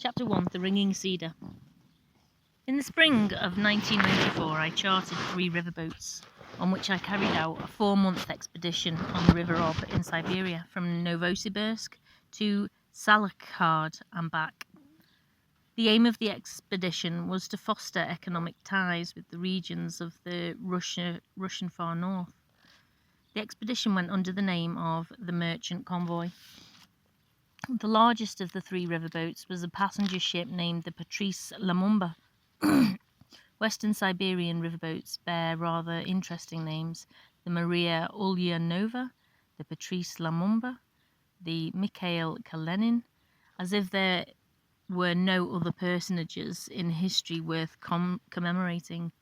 Chapter 1 The Ringing Cedar. In the spring of 1994, I chartered 3 riverboats, on which I carried out a 4-month expedition on the River Ob in Siberia, from Novosibirsk to Samarkand and back. The aim of the expedition was to foster economic ties with the regions of the Russian far north. The expedition went under the name of the Merchant Convoy. The largest of the 3 riverboats was a passenger ship named the Patrice Lumumba. Western Siberian riverboats bear rather interesting names: the Maria Ulyanova, the Patrice Lumumba, the Mikhail Kalenin, as if there were no other personages in history worth commemorating.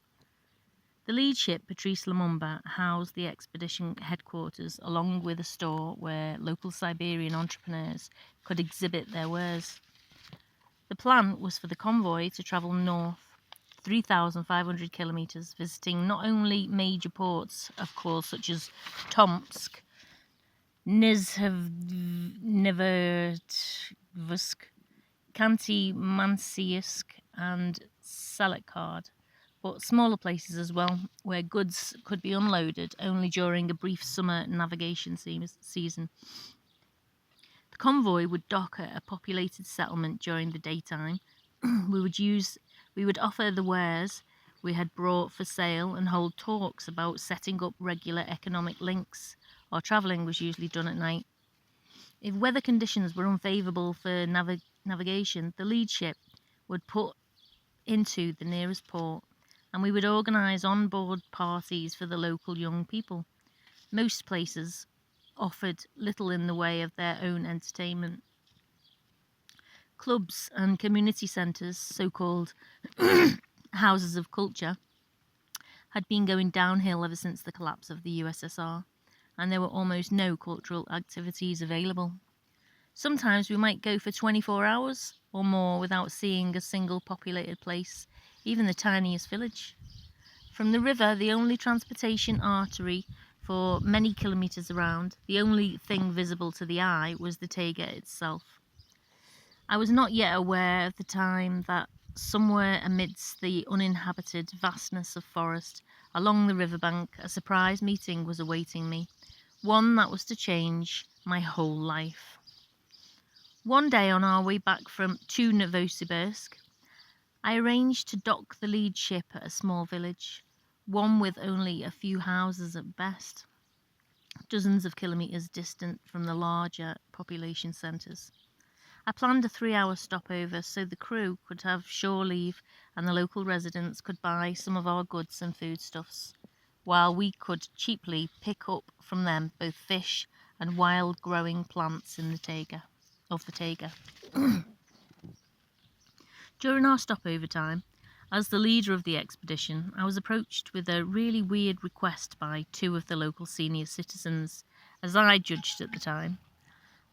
The lead ship, Patrice Lumumba, housed the expedition headquarters along with a store where local Siberian entrepreneurs could exhibit their wares. The plan was for the convoy to travel north 3,500 kilometers, visiting not only major ports, of course, such as Tomsk, Nizhnevertsk, Khanty-Mansiysk, and Samarkand, but smaller places as well, where goods could be unloaded only during a brief summer navigation season. The convoy would dock at a populated settlement during the daytime. We would offer the wares we had brought for sale and hold talks about setting up regular economic links. Our travelling was usually done at night. If weather conditions were unfavourable for navigation, the lead ship would put into the nearest port, and we would organise on-board parties for the local young people. Most places offered little in the way of their own entertainment. Clubs and community centres, so-called houses of culture, had been going downhill ever since the collapse of the USSR, and there were almost no cultural activities available. Sometimes we might go for 24 hours or more without seeing a single populated place, even the tiniest village. From the river, the only transportation artery for many kilometres around, the only thing visible to the eye was the taiga itself. I was not yet aware at the time that somewhere amidst the uninhabited vastness of forest along the riverbank a surprise meeting was awaiting me, one that was to change my whole life. One day on our way back to Novosibirsk, I arranged to dock the lead ship at a small village, one with only a few houses at best, dozens of kilometres distant from the larger population centres. I planned a 3-hour stopover so the crew could have shore leave and the local residents could buy some of our goods and foodstuffs, while we could cheaply pick up from them both fish and wild growing plants in the taiga. During our stopover time, as the leader of the expedition, I was approached with a really weird request by 2 of the local senior citizens, as I judged at the time.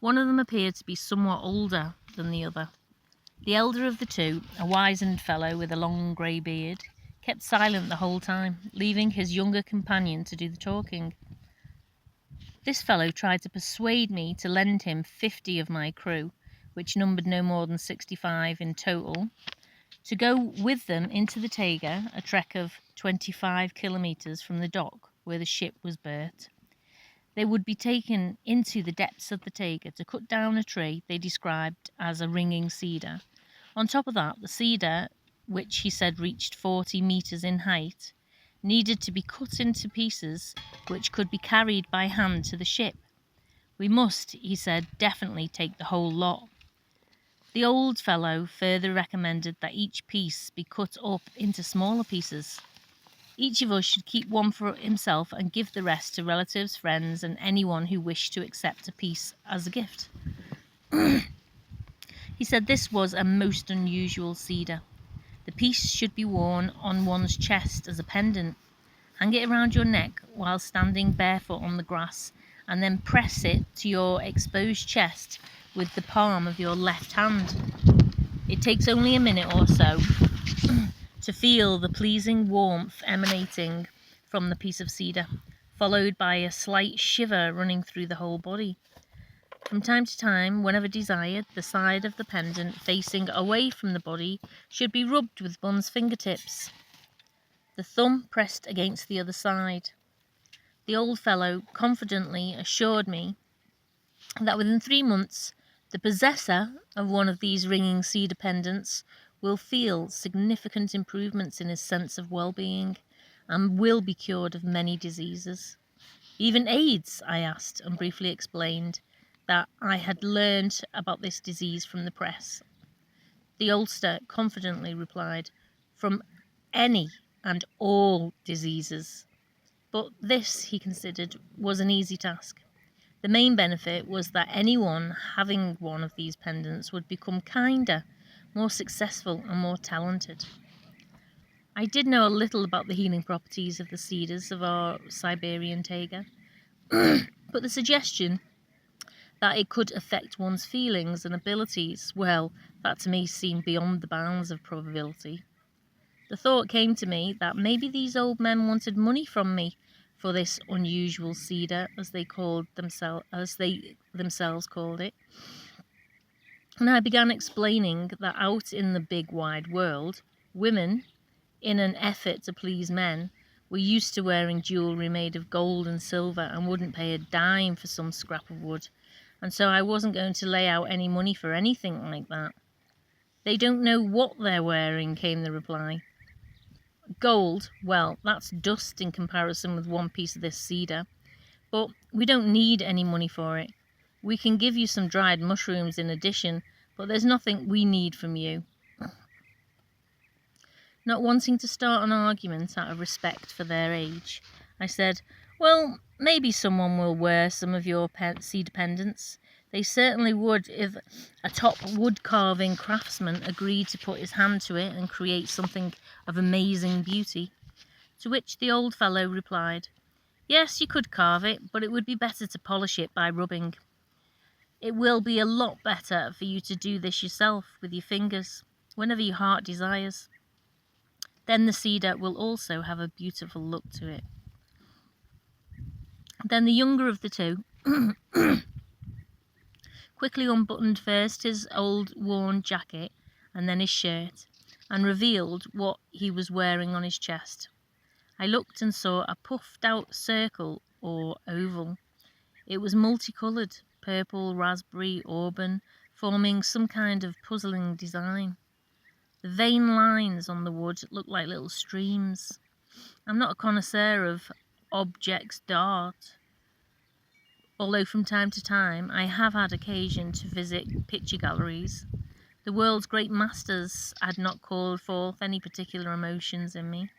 One of them appeared to be somewhat older than the other. The elder of the 2, a wizened fellow with a long grey beard, kept silent the whole time, leaving his younger companion to do the talking. This fellow tried to persuade me to lend him 50 of my crew, which numbered no more than 65 in total, to go with them into the taiga, a trek of 25 kilometres from the dock where the ship was berthed. They would be taken into the depths of the taiga to cut down a tree they described as a ringing cedar. On top of that, the cedar, which he said reached 40 metres in height, needed to be cut into pieces which could be carried by hand to the ship. We must, he said, definitely take the whole lot. The old fellow further recommended that each piece be cut up into smaller pieces. Each of us should keep one for himself and give the rest to relatives, friends, and anyone who wished to accept a piece as a gift. He said this was a most unusual cedar. The piece should be worn on one's chest as a pendant. Hang it around your neck while standing barefoot on the grass, and then press it to your exposed chest with the palm of your left hand. It takes only a minute or so to feel the pleasing warmth emanating from the piece of cedar, followed by a slight shiver running through the whole body. From time to time, whenever desired, the side of the pendant facing away from the body should be rubbed with one's fingertips, the thumb pressed against the other side. The old fellow confidently assured me that within 3 months, the possessor of one of these ringing cedar pendants will feel significant improvements in his sense of well-being and will be cured of many diseases. Even AIDS, I asked, and briefly explained that I had learned about this disease from the press. The oldster confidently replied, from any and all diseases. But this, he considered, was an easy task. The main benefit was that anyone having one of these pendants would become kinder, more successful, and more talented. I did know a little about the healing properties of the cedars of our Siberian taiga, but the suggestion that it could affect one's feelings and abilities, well, that to me seemed beyond the bounds of probability. The thought came to me that maybe these old men wanted money from me for this unusual cedar, as they themselves called it. And I began explaining that out in the big wide world, women, in an effort to please men, were used to wearing jewellery made of gold and silver and wouldn't pay a dime for some scrap of wood, and so I wasn't going to lay out any money for anything like that. They don't know what they're wearing, came the reply. Gold, well, that's dust in comparison with one piece of this cedar, but we don't need any money for it. We can give you some dried mushrooms in addition, but there's nothing we need from you. Not wanting to start an argument out of respect for their age, I said, well, maybe someone will wear some of your cedar pendants. They certainly would if a top wood-carving craftsman agreed to put his hand to it and create something of amazing beauty. To which the old fellow replied, yes, you could carve it, but it would be better to polish it by rubbing. It will be a lot better for you to do this yourself with your fingers, whenever your heart desires. Then the cedar will also have a beautiful look to it. Then the younger of the two quickly unbuttoned first his old worn jacket and then his shirt, and revealed what he was wearing on his chest. I looked and saw a puffed out circle or oval. It was multicoloured, purple, raspberry, auburn, forming some kind of puzzling design. The vein lines on the wood looked like little streams. I'm not a connoisseur of objects d'art, although from time to time I have had occasion to visit picture galleries. The world's great masters had not called forth any particular emotions in me,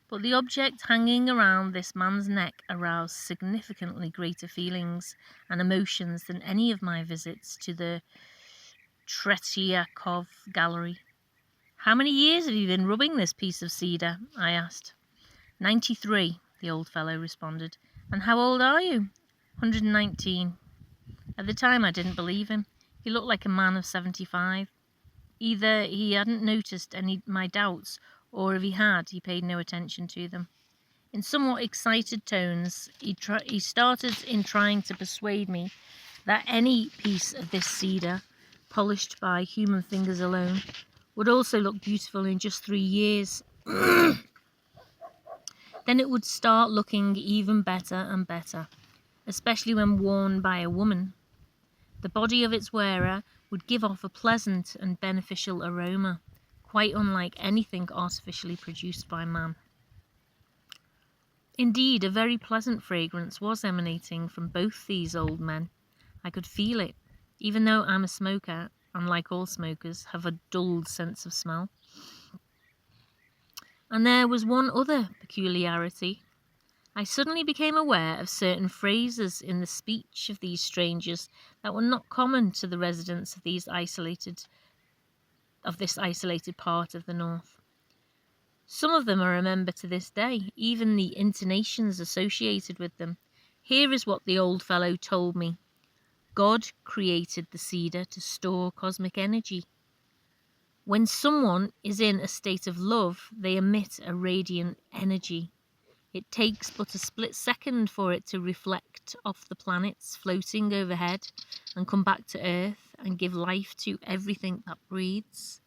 but the object hanging around this man's neck aroused significantly greater feelings and emotions than any of my visits to the Tretiakov gallery. How many years have you been rubbing this piece of cedar? I asked. 93, the old fellow responded. And how old are you? 119. At the time I didn't believe him. He looked like a man of 75. Either he hadn't noticed any my doubts, or if he had, he paid no attention to them. In somewhat excited tones, he started in trying to persuade me that any piece of this cedar, polished by human fingers alone, would also look beautiful in just 3 years. Then it would start looking even better and better, especially when worn by a woman. The body of its wearer would give off a pleasant and beneficial aroma, quite unlike anything artificially produced by man. Indeed, a very pleasant fragrance was emanating from both these old men. I could feel it, even though I'm a smoker, and like all smokers, have a dulled sense of smell. And there was one other peculiarity. I suddenly became aware of certain phrases in the speech of these strangers that were not common to the residents of this isolated part of the north. Some of them I remember to this day, even the intonations associated with them. Here is what the old fellow told me. God created the cedar to store cosmic energy. When someone is in a state of love, they emit a radiant energy. It takes but a split second for it to reflect off the planets floating overhead and come back to Earth and give life to everything that breathes.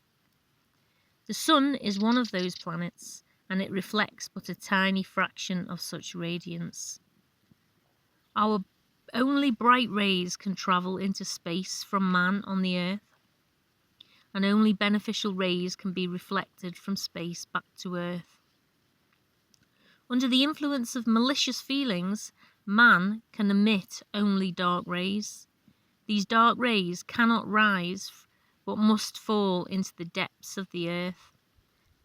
The sun is one of those planets, and it reflects but a tiny fraction of such radiance. Our only bright rays can travel into space from man on the Earth, and only beneficial rays can be reflected from space back to Earth. Under the influence of malicious feelings, man can emit only dark rays. These dark rays cannot rise, but must fall into the depths of the Earth.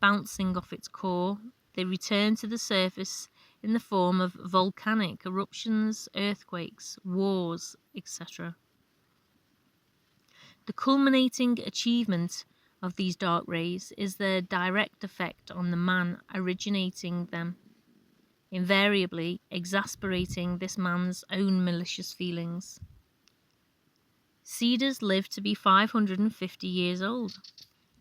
Bouncing off its core, they return to the surface in the form of volcanic eruptions, earthquakes, wars, etc. The culminating achievement of these dark rays is their direct effect on the man originating them, invariably exasperating this man's own malicious feelings. Cedars live to be 550 years old.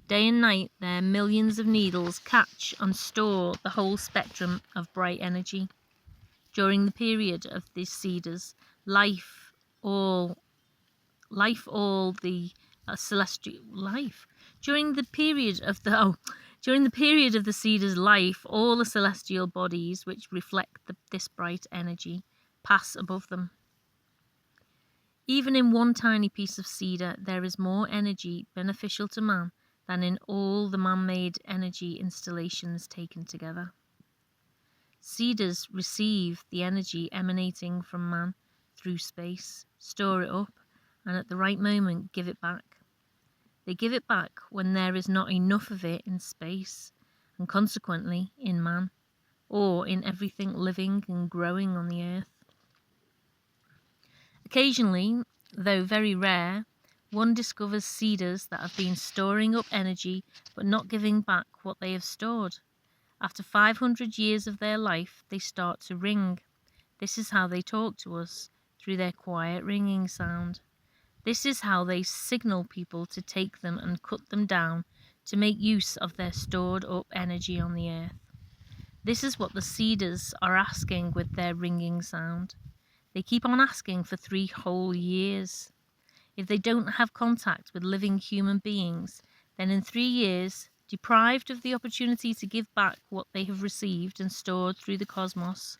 Day and night, their millions of needles catch and store the whole spectrum of bright energy. During the period of these cedars, During the period of the cedar's life, all the celestial bodies which reflect this bright energy pass above them. Even in one tiny piece of cedar, there is more energy beneficial to man than in all the man-made energy installations taken together. Cedars receive the energy emanating from man through space, store it up, and at the right moment give it back. They give it back when there is not enough of it in space, and consequently in man, or in everything living and growing on the earth. Occasionally, though very rare, one discovers cedars that have been storing up energy but not giving back what they have stored. After 500 years of their life, they start to ring. This is how they talk to us, through their quiet ringing sound. This is how they signal people to take them and cut them down to make use of their stored up energy on the earth. This is what the cedars are asking with their ringing sound. They keep on asking for 3 whole years. If they don't have contact with living human beings, then in 3 years, deprived of the opportunity to give back what they have received and stored through the cosmos,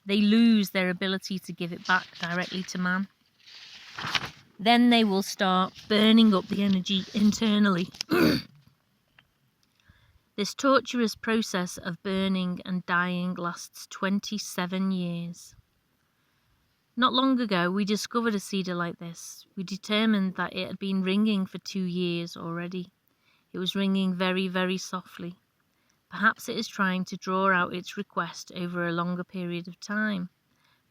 they lose their ability to give it back directly to man. Then they will start burning up the energy internally. This torturous process of burning and dying lasts 27 years. Not long ago, we discovered a cedar like this. We determined that it had been ringing for 2 years already. It was ringing very, very softly. Perhaps it is trying to draw out its request over a longer period of time,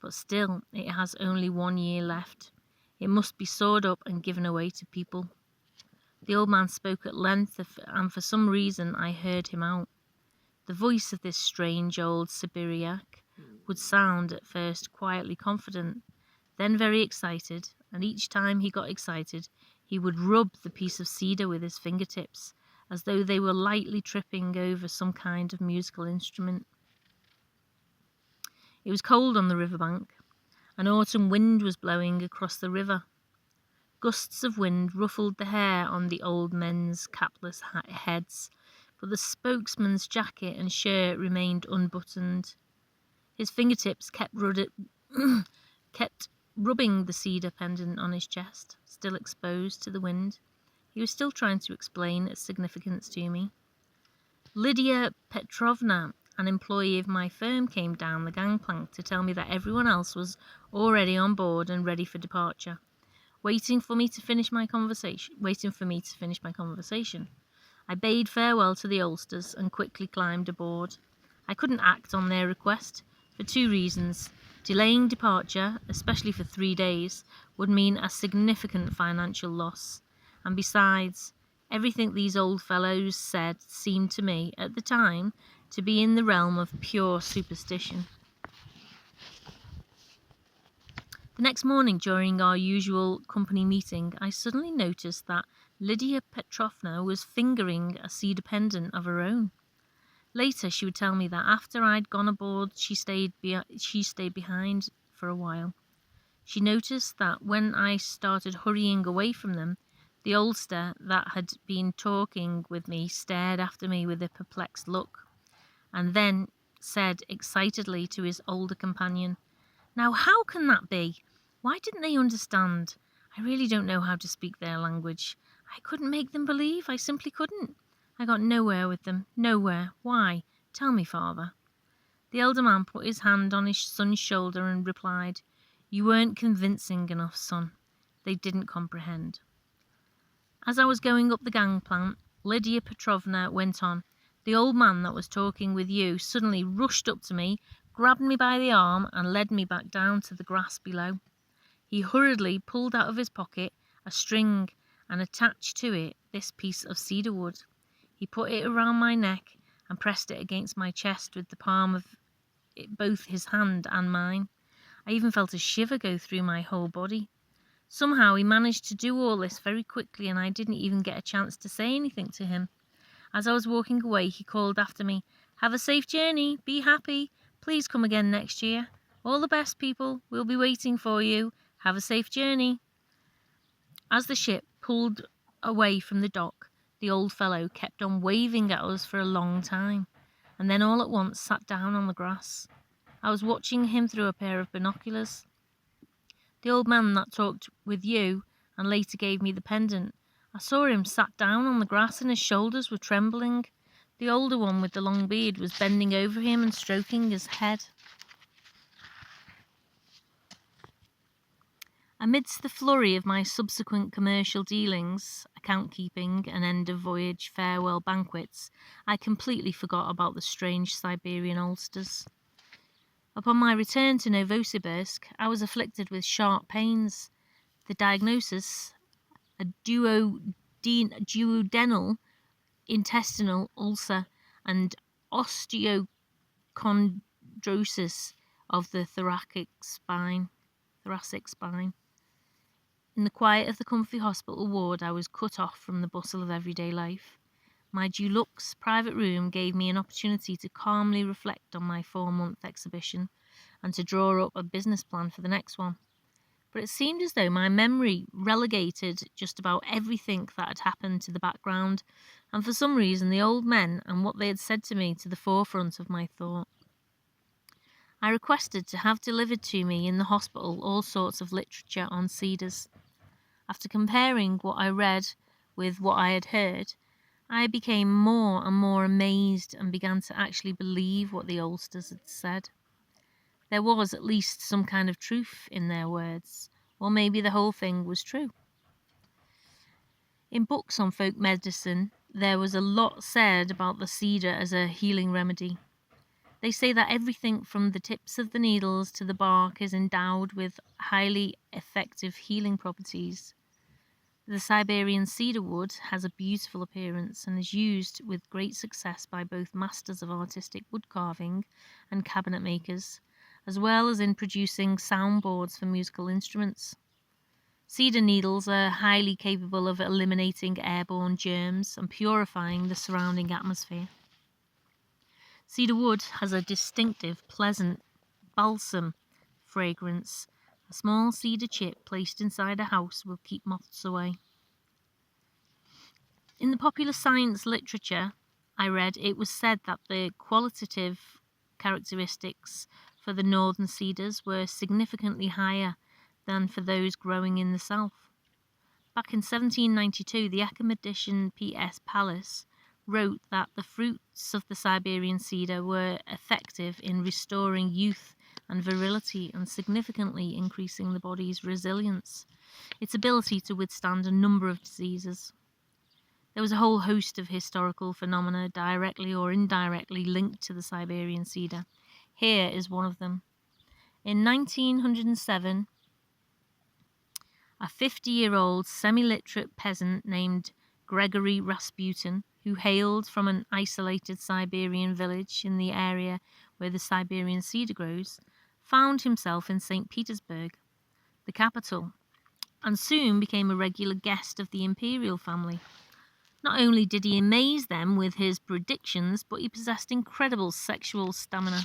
but still, it has only 1 year left. It must be sawed up and given away to people. The old man spoke at length, and for some reason I heard him out. The voice of this strange old Siberiac would sound at first quietly confident, then very excited, and each time he got excited, he would rub the piece of cedar with his fingertips, as though they were lightly tripping over some kind of musical instrument. It was cold on the riverbank. An autumn wind was blowing across the river. Gusts of wind ruffled the hair on the old men's capless heads, but the spokesman's jacket and shirt remained unbuttoned. His fingertips kept rubbing the cedar pendant on his chest, still exposed to the wind. He was still trying to explain its significance to me. Lydia Petrovna, an employee of my firm, came down the gangplank to tell me that everyone else was already on board and ready for departure, waiting for me to finish my conversation. I bade farewell to the oldsters and quickly climbed aboard. I couldn't act on their request for 2 reasons. Delaying departure, especially for 3 days, would mean a significant financial loss. And besides, everything these old fellows said seemed to me, at the time, to be in the realm of pure superstition. The next morning, during our usual company meeting, I suddenly noticed that Lydia Petrovna was fingering a cedar pendant of her own. Later, she would tell me that after I'd gone aboard, she stayed behind for a while. She noticed that when I started hurrying away from them, the oldster that had been talking with me stared after me with a perplexed look, and then said excitedly to his older companion, "Now how can that be? Why didn't they understand? I really don't know how to speak their language. I couldn't make them believe. I simply couldn't. I got nowhere with them. Nowhere. Why? Tell me, father." The elder man put his hand on his son's shoulder and replied, "You weren't convincing enough, son. They didn't comprehend." As I was going up the gangplank, Lydia Petrovna went on, "The old man that was talking with you suddenly rushed up to me, grabbed me by the arm, and led me back down to the grass below. He hurriedly pulled out of his pocket a string and attached to it this piece of cedar wood. He put it around my neck and pressed it against my chest with the palm of both his hand and mine. I even felt a shiver go through my whole body. Somehow he managed to do all this very quickly, and I didn't even get a chance to say anything to him. As I was walking away, he called after me, 'Have a safe journey. Be happy. Please come again next year. All the best, people. We'll be waiting for you. Have a safe journey.' As the ship pulled away from the dock, the old fellow kept on waving at us for a long time, and then all at once sat down on the grass. I was watching him through a pair of binoculars. The old man that talked with you and later gave me the pendant, I saw him sat down on the grass and his shoulders were trembling. The older one with the long beard was bending over him and stroking his head. Amidst the flurry of my subsequent commercial dealings, account keeping, and end-of-voyage farewell banquets, I completely forgot about the strange Siberian ulsters. Upon my return to Novosibirsk, I was afflicted with sharp pains. The diagnosis, a duodenal intestinal ulcer and osteochondrosis of the thoracic spine. In the quiet of the comfy hospital ward, I was cut off from the bustle of everyday life. My deluxe private room gave me an opportunity to calmly reflect on my 4-month exhibition and to draw up a business plan for the next one. But it seemed as though my memory relegated just about everything that had happened to the background, and for some reason the old men and what they had said to me to the forefront of my thought. I requested to have delivered to me in the hospital all sorts of literature on cedars. After comparing what I read with what I had heard, I became more and more amazed and began to actually believe what the oldsters had said. There was at least some kind of truth in their words, or maybe the whole thing was true. In books on folk medicine, there was a lot said about the cedar as a healing remedy. They say that everything from the tips of the needles to the bark is endowed with highly effective healing properties. The Siberian cedar wood has a beautiful appearance and is used with great success by both masters of artistic wood carving and cabinet makers, as well as in producing soundboards for musical instruments. Cedar needles are highly capable of eliminating airborne germs and purifying the surrounding atmosphere. Cedar wood has a distinctive, pleasant balsam fragrance. A small cedar chip placed inside a house will keep moths away. In the popular science literature I read, it was said that the qualitative characteristics for the northern cedars were significantly higher than for those growing in the south. Back in 1792, the academician P.S. Pallas wrote that the fruits of the Siberian cedar were effective in restoring youth and virility and significantly increasing the body's resilience, its ability to withstand a number of diseases. There was a whole host of historical phenomena directly or indirectly linked to the Siberian cedar. Here is one of them. In 1907, a 50-year-old semi-literate peasant named Gregory Rasputin, who hailed from an isolated Siberian village in the area where the Siberian cedar grows, found himself in St. Petersburg, the capital, and soon became a regular guest of the imperial family. Not only did he amaze them with his predictions, but he possessed incredible sexual stamina.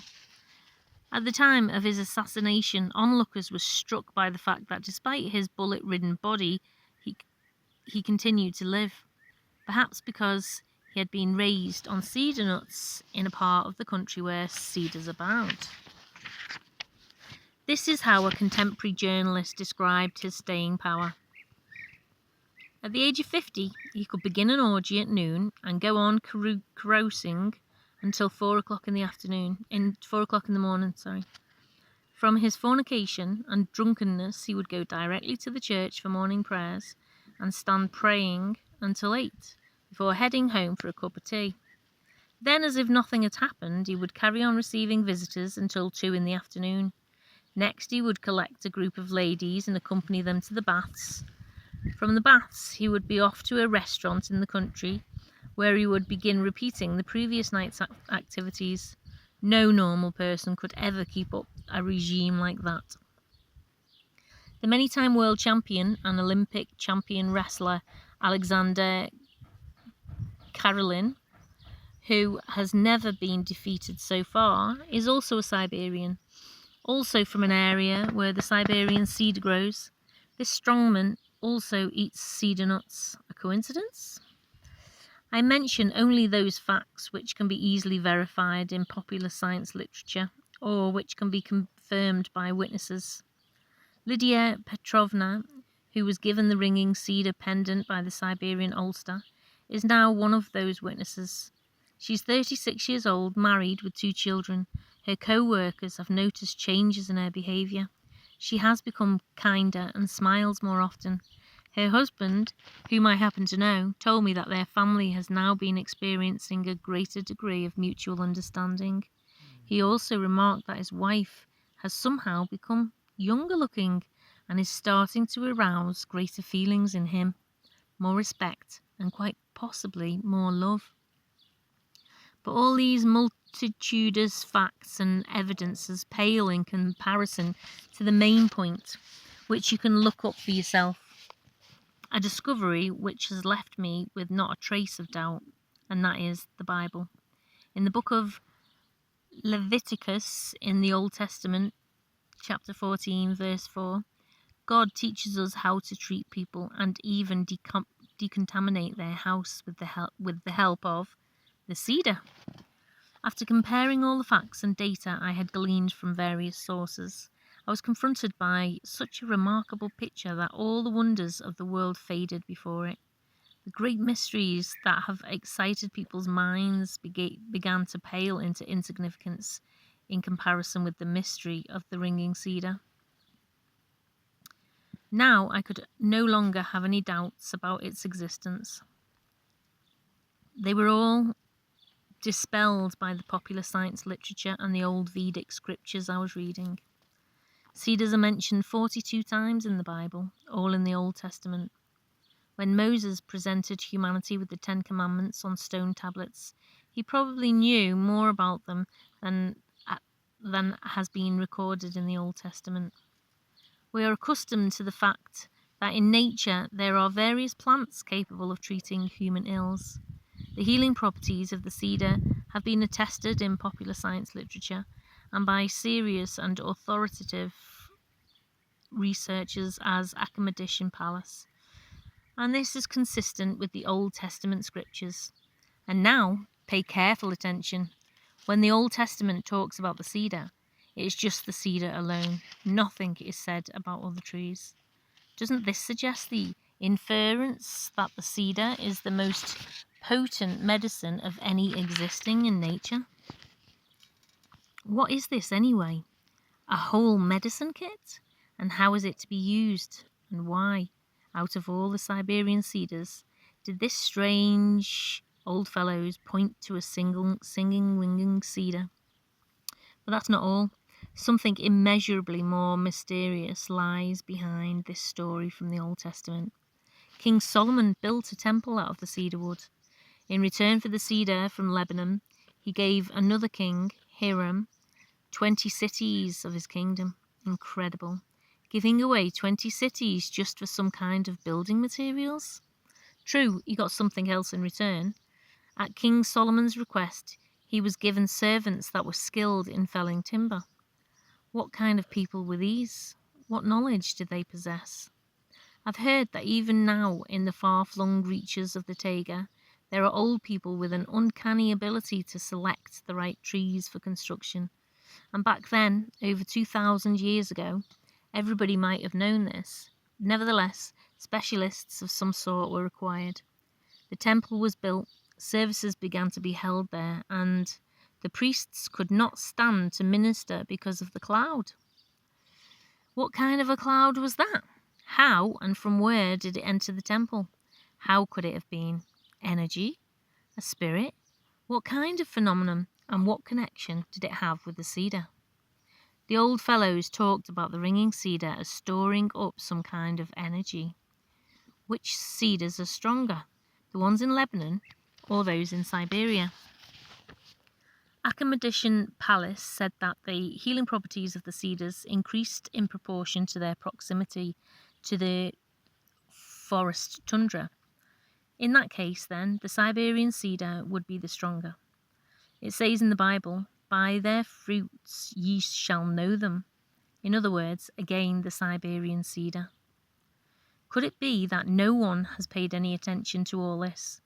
At the time of his assassination, onlookers were struck by the fact that despite his bullet-ridden body, he continued to live. Perhaps because he had been raised on cedar nuts in a part of the country where cedars abound. This is how a contemporary journalist described his staying power. At the age of 50, he could begin an orgy at noon and go on carousing until 4 o'clock in the morning. From his fornication and drunkenness, he would go directly to the church for morning prayers and stand praying until 8, before heading home for a cup of tea. Then, as if nothing had happened, he would carry on receiving visitors until 2 in the afternoon. Next, he would collect a group of ladies and accompany them to the baths. From the baths, he would be off to a restaurant in the country, where he would begin repeating the previous night's activities. No normal person could ever keep up a regime like that. The many-time world champion and Olympic champion wrestler Alexander Karelin, who has never been defeated so far, is also a Siberian, also from an area where the Siberian cedar grows. This strongman also eats cedar nuts. A coincidence? I mention only those facts which can be easily verified in popular science literature, or which can be confirmed by witnesses. Lydia Petrovna, who was given the ringing cedar pendant by the Siberian Ulster, is now one of those witnesses. She's 36 years old, married with 2 children. Her co-workers have noticed changes in her behaviour. She has become kinder and smiles more often. Her husband, whom I happen to know, told me that their family has now been experiencing a greater degree of mutual understanding. He also remarked that his wife has somehow become younger looking and is starting to arouse greater feelings in him, more respect and quite possibly more love. But all these multitudinous facts and evidences pale in comparison to the main point, which you can look up for yourself. A discovery which has left me with not a trace of doubt, and that is the Bible. In the book of Leviticus in the Old Testament, chapter 14, verse 4, God teaches us how to treat people and even decontaminate their house with the help of the cedar. After comparing all the facts and data I had gleaned from various sources, I was confronted by such a remarkable picture that all the wonders of the world faded before it. The great mysteries that have excited people's minds began to pale into insignificance in comparison with the mystery of the ringing cedar. Now I could no longer have any doubts about its existence. They were all dispelled by the popular science literature and the old Vedic scriptures I was reading. Cedars are mentioned 42 times in the Bible, all in the Old Testament. When Moses presented humanity with the 10 Commandments on stone tablets, he probably knew more about them than has been recorded in the Old Testament. We are accustomed to the fact that in nature there are various plants capable of treating human ills. The healing properties of the cedar have been attested in popular science literature and by serious and authoritative researchers as academician Pallas. And this is consistent with the Old Testament scriptures. And now, pay careful attention. When the Old Testament talks about the cedar, it is just the cedar alone. Nothing is said about other trees. Doesn't this suggest the inference that the cedar is the most potent medicine of any existing in nature? What is this anyway? A whole medicine kit? And how is it to be used? And why, out of all the Siberian cedars, did this strange old fellows point to a single singing, winging cedar? But that's not all. Something immeasurably more mysterious lies behind this story from the Old Testament. King Solomon built a temple out of the cedar wood. In return for the cedar from Lebanon, he gave another king, Hiram, 20 cities of his kingdom. Incredible. Giving away 20 cities just for some kind of building materials? True, he got something else in return. At King Solomon's request, he was given servants that were skilled in felling timber. What kind of people were these? What knowledge did they possess? I've heard that even now, in the far-flung reaches of the taiga, there are old people with an uncanny ability to select the right trees for construction. And back then, over 2,000 years ago, everybody might have known this. Nevertheless, specialists of some sort were required. The temple was built, services began to be held there, and the priests could not stand to minister because of the cloud. What kind of a cloud was that? How and from where did it enter the temple? How could it have been? Energy? A spirit? What kind of phenomenon, and what connection did it have with the cedar? The old fellows talked about the ringing cedar as storing up some kind of energy. Which cedars are stronger, the ones in Lebanon or those in Siberia? Academician Pallas said that the healing properties of the cedars increased in proportion to their proximity to the forest tundra. In that case, then, the Siberian cedar would be the stronger. It says in the Bible, "By their fruits ye shall know them." In other words, again, the Siberian cedar. Could it be that no one has paid any attention to all this?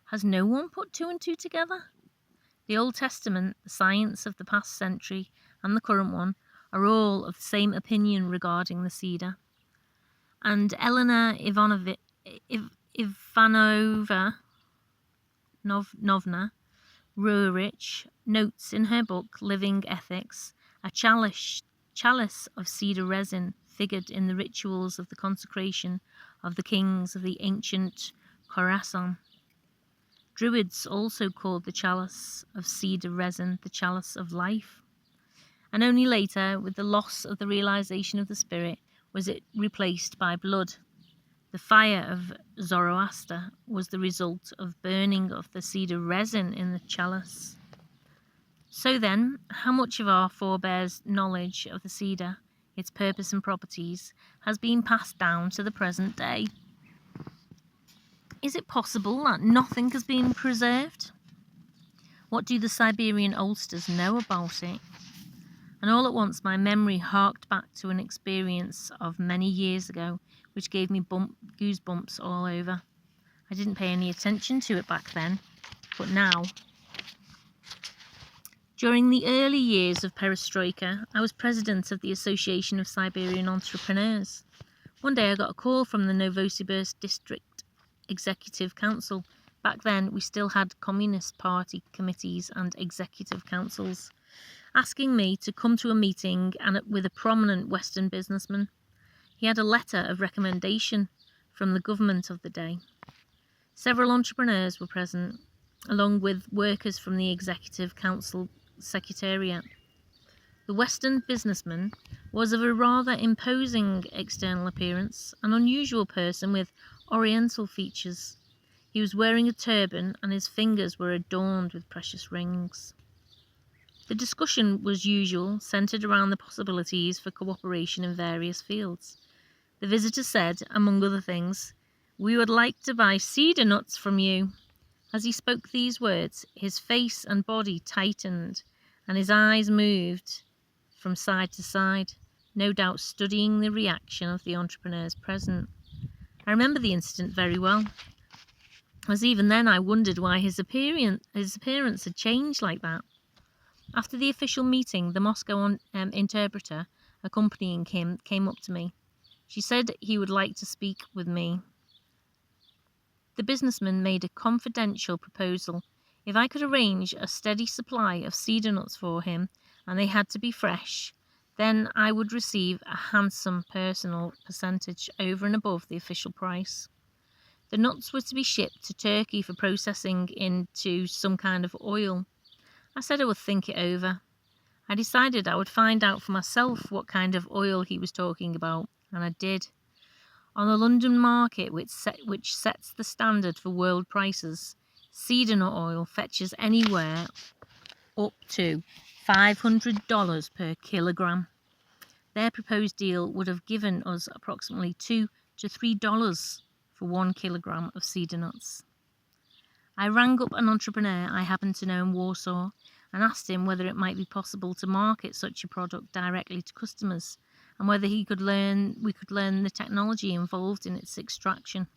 Has no one put two and two together? The Old Testament, the science of the past century, and the current one are all of the same opinion regarding the cedar. And Elena Ivanovna Rurich notes in her book Living Ethics, a chalice of cedar resin figured in the rituals of the consecration of the kings of the ancient Khorasan. Druids also called the chalice of cedar resin the chalice of life. And only later, with the loss of the realization of the spirit, was it replaced by blood. The fire of Zoroaster was the result of burning of the cedar resin in the chalice. So then, how much of our forebears' knowledge of the cedar, its purpose and properties, has been passed down to the present day? Is it possible that nothing has been preserved? What do the Siberian oldsters know about it? And all at once my memory harked back to an experience of many years ago, which gave me goosebumps all over. I didn't pay any attention to it back then, but now. During the early years of Perestroika, I was president of the Association of Siberian Entrepreneurs. One day I got a call from the Novosibirsk District Executive Council. Back then, we still had Communist Party committees and executive councils, asking me to come to a meeting with a prominent Western businessman. He had a letter of recommendation from the government of the day. Several entrepreneurs were present, along with workers from the Executive Council Secretariat. The Western businessman was of a rather imposing external appearance, an unusual person with Oriental features. He was wearing a turban and his fingers were adorned with precious rings. The discussion was usual, centred around the possibilities for cooperation in various fields. The visitor said, among other things, "We would like to buy cedar nuts from you." As he spoke these words, his face and body tightened, and his eyes moved from side to side, no doubt studying the reaction of the entrepreneurs present. I remember the incident very well, as even then I wondered why his appearance had changed like that. After the official meeting, the Moscow interpreter accompanying him came up to me. She said he would like to speak with me. The businessman made a confidential proposal. If I could arrange a steady supply of cedar nuts for him, and they had to be fresh, then I would receive a handsome personal percentage over and above the official price. The nuts were to be shipped to Turkey for processing into some kind of oil. I said I would think it over. I decided I would find out for myself what kind of oil he was talking about, and I did. On the London market, which sets the standard for world prices, cedar nut oil fetches anywhere up to $500 per kilogram. Their proposed deal would have given us approximately $2 to $3 for 1 kilogram of cedar nuts. I rang up an entrepreneur I happened to know in Warsaw and asked him whether it might be possible to market such a product directly to customers and whether we could learn the technology involved in its extraction.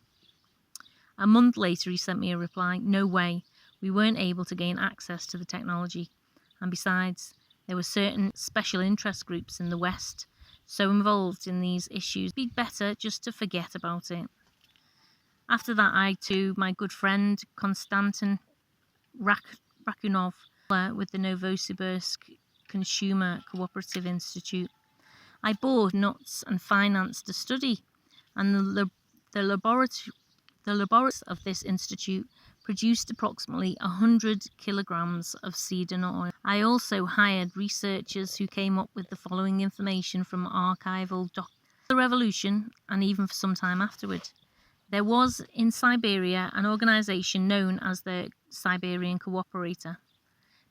A month later he sent me a reply, "No way, we weren't able to gain access to the technology, and besides, there were certain special interest groups in the West so involved in these issues, it'd be better just to forget about it." After that, I too, my good friend Konstantin Rakunov with the Novosibirsk Consumer Cooperative Institute, I bought nuts and financed a study, and the laboratories of this institute produced approximately 100 kilograms of cedar nut oil. I also hired researchers who came up with the following information from archival documents. The revolution, and even for some time afterward, there was in Siberia an organization known as the Siberian Cooperator.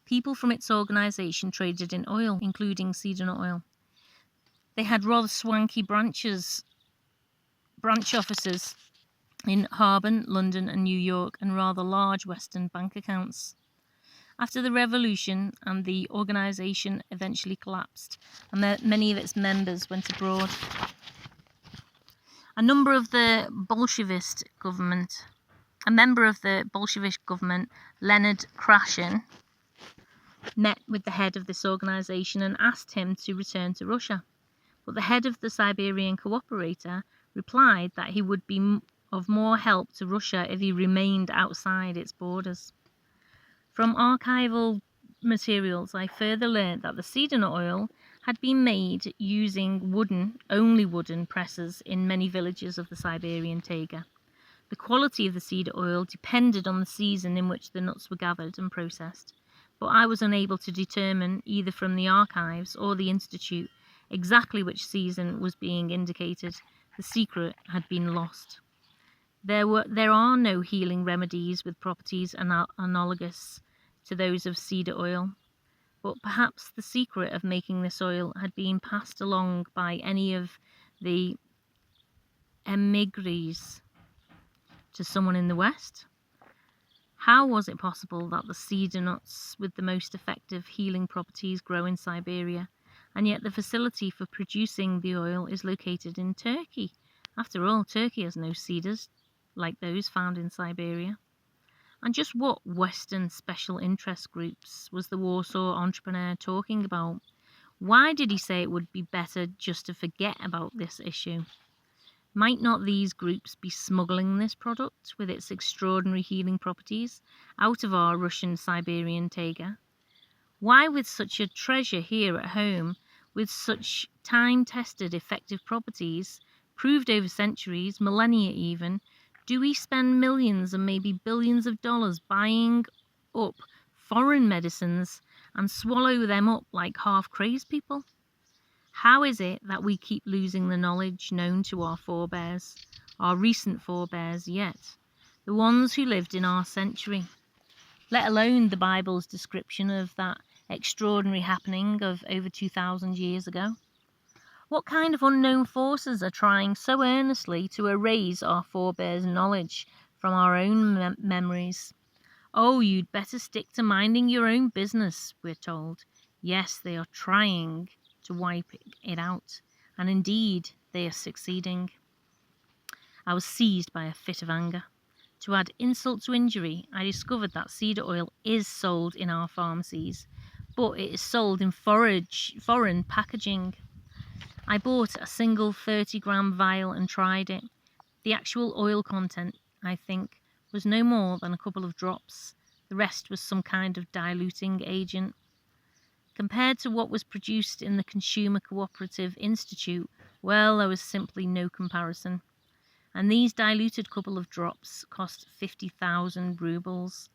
People from its organization traded in oil, including cedar nut oil. They had rather swanky branch offices in Harbin, London and New York, and rather large Western bank accounts. After the revolution, and the organization eventually collapsed, and many of its members went abroad, a member of the Bolshevik government, Leonid Krashin, met with the head of this organization and asked him to return to Russia. But the head of the Siberian Cooperator replied that he would be of more help to Russia if he remained outside its borders. From archival materials, I further learned that the cedar nut oil had been made using only wooden presses in many villages of the Siberian taiga. The quality of the cedar oil depended on the season in which the nuts were gathered and processed, but I was unable to determine, either from the archives or the institute, exactly which season was being indicated. The secret had been lost. There are no healing remedies with properties analogous to those of cedar oil, but perhaps the secret of making this oil had been passed along by any of the emigres to someone in the West. How was it possible that the cedar nuts with the most effective healing properties grow in Siberia, and yet the facility for producing the oil is located in Turkey? After all, Turkey has no cedars like those found in Siberia. And just what Western special interest groups was the Warsaw entrepreneur talking about? Why did he say it would be better just to forget about this issue? Might not these groups be smuggling this product with its extraordinary healing properties out of our Russian Siberian taiga? Why, with such a treasure here at home, with such time-tested effective properties, proved over centuries, millennia even, do we spend millions and maybe billions of dollars buying up foreign medicines and swallow them up like half-crazed people? How is it that we keep losing the knowledge known to our forebears, our recent forebears yet, the ones who lived in our century, let alone the Bible's description of that extraordinary happening of over 2,000 years ago? What kind of unknown forces are trying so earnestly to erase our forebears' knowledge from our own memories? Oh, you'd better stick to minding your own business, we're told. Yes, they are trying to wipe it out, and indeed they are succeeding. I was seized by a fit of anger. To add insult to injury, I discovered that cedar oil is sold in our pharmacies, but it is sold in foreign packaging. I bought a single 30-gram vial and tried it. The actual oil content, I think, was no more than a couple of drops. The rest was some kind of diluting agent. Compared to what was produced in the Consumer Cooperative Institute, well, there was simply no comparison. And these diluted couple of drops cost 50,000 rubles,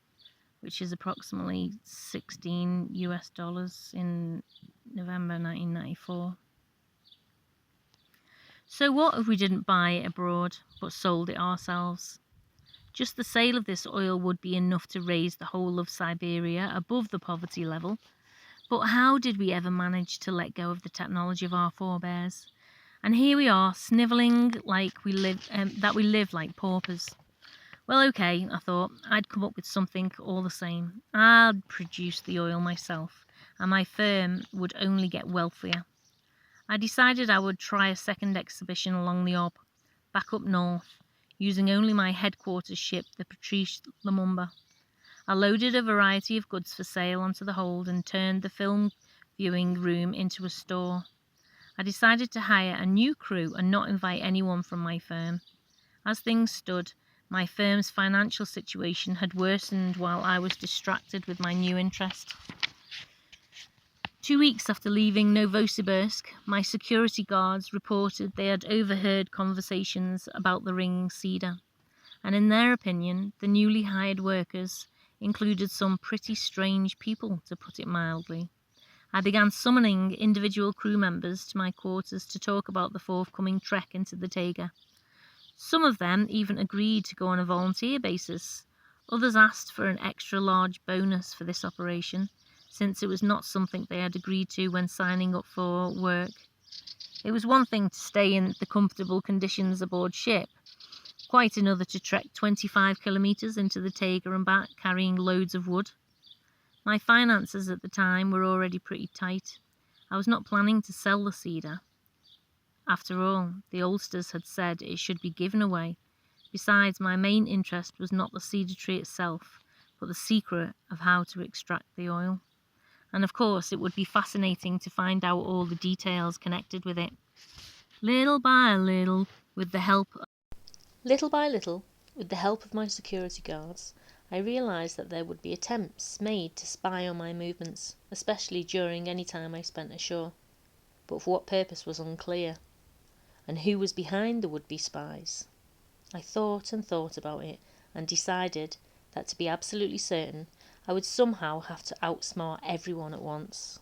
which is approximately $16 in November 1994. So what if we didn't buy it abroad, but sold it ourselves? Just the sale of this oil would be enough to raise the whole of Siberia above the poverty level. But how did we ever manage to let go of the technology of our forebears? And here we are, snivelling like we live like paupers. Well, okay, I thought, I'd come up with something all the same. I'd produce the oil myself, and my firm would only get wealthier. I decided I would try a second exhibition along the Ob, back up north, using only my headquarters ship, the Patrice Lumumba. I loaded a variety of goods for sale onto the hold and turned the film viewing room into a store. I decided to hire a new crew and not invite anyone from my firm. As things stood, my firm's financial situation had worsened while I was distracted with my new interest. 2 weeks after leaving Novosibirsk, my security guards reported they had overheard conversations about the ringing cedar, and in their opinion, the newly hired workers included some pretty strange people, to put it mildly. I began summoning individual crew members to my quarters to talk about the forthcoming trek into the taiga. Some of them even agreed to go on a volunteer basis. Others asked for an extra large bonus for this operation, since it was not something they had agreed to when signing up for work. It was one thing to stay in the comfortable conditions aboard ship, quite another to trek 25 kilometres into the taiga and back carrying loads of wood. My finances at the time were already pretty tight. I was not planning to sell the cedar. After all, the oldsters had said it should be given away. Besides, my main interest was not the cedar tree itself, but the secret of how to extract the oil. And of course, it would be fascinating to find out all the details connected with it. Little by little, with the help of my security guards, I realised that there would be attempts made to spy on my movements, especially during any time I spent ashore. But for what purpose was unclear. And who was behind the would-be spies? I thought and thought about it, and decided that to be absolutely certain, I would somehow have to outsmart everyone at once.